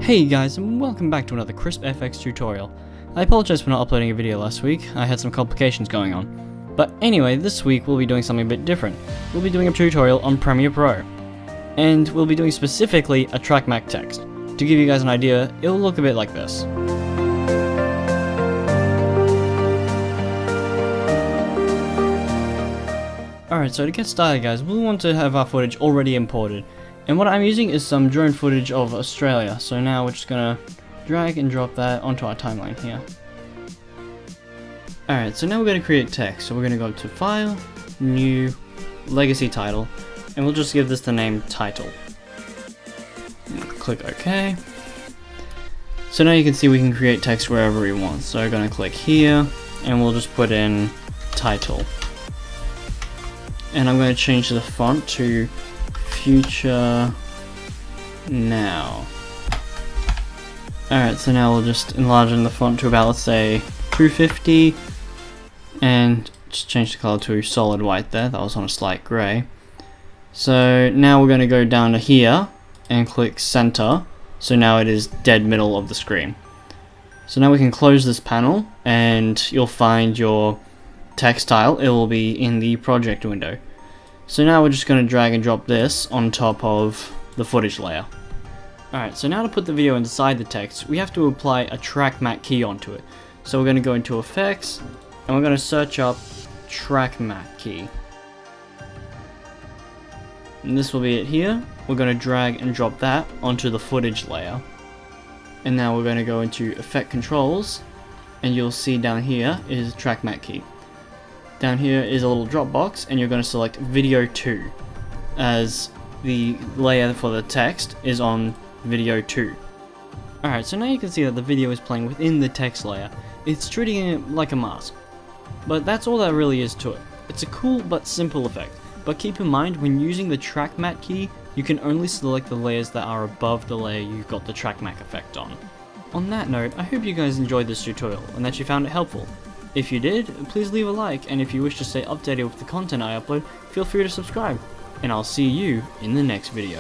Hey guys, and welcome back to another CrispFX tutorial. I apologize for not uploading a video last week, I had some complications going on. But anyway, this week we'll be doing something a bit different. We'll be doing a tutorial on Premiere Pro. And we'll be doing specifically a TrackMac text. To give you guys an idea, it will look a bit like this. Alright, so to get started guys, we'll want to have our footage already imported. And what I'm using is some drone footage of Australia, so now we're just gonna drag and drop that onto our timeline here. Alright, so now we're gonna create text, so we're gonna go to File, New, Legacy Title, and we'll just give this the name Title. Click OK. So now you can see we can create text wherever we want, so we're gonna click here, and we'll just put in Title. And I'm going to change the font to Future Now. Alright, so now we'll just enlarge the font to about, let's say, 250, and just change the color to solid white there. That was on a slight gray. So now we're going to go down to here and click center, so now it is dead middle of the screen. So now we can close this panel and you'll find your text tile. It will be in the project window. So now we're just going to drag and drop this on top of the footage layer. Alright, so now to put the video inside the text, we have to apply a TrackMac key onto it. So we're going to go into Effects, and we're going to search up TrackMac key. And this will be it here. We're going to drag and drop that onto the footage layer. And now we're going to go into Effect Controls, and you'll see down here is TrackMac key. Down here is a little drop box, and you're going to select Video 2, as the layer for the text is on Video 2. Alright, so now you can see that the video is playing within the text layer. It's treating it like a mask. But that's all there really is to it. It's a cool but simple effect, but keep in mind when using the TrackMac key, you can only select the layers that are above the layer you've got the TrackMac effect on. On that note, I hope you guys enjoyed this tutorial and that you found it helpful. If you did, please leave a like, and if you wish to stay updated with the content I upload, feel free to subscribe. And I'll see you in the next video.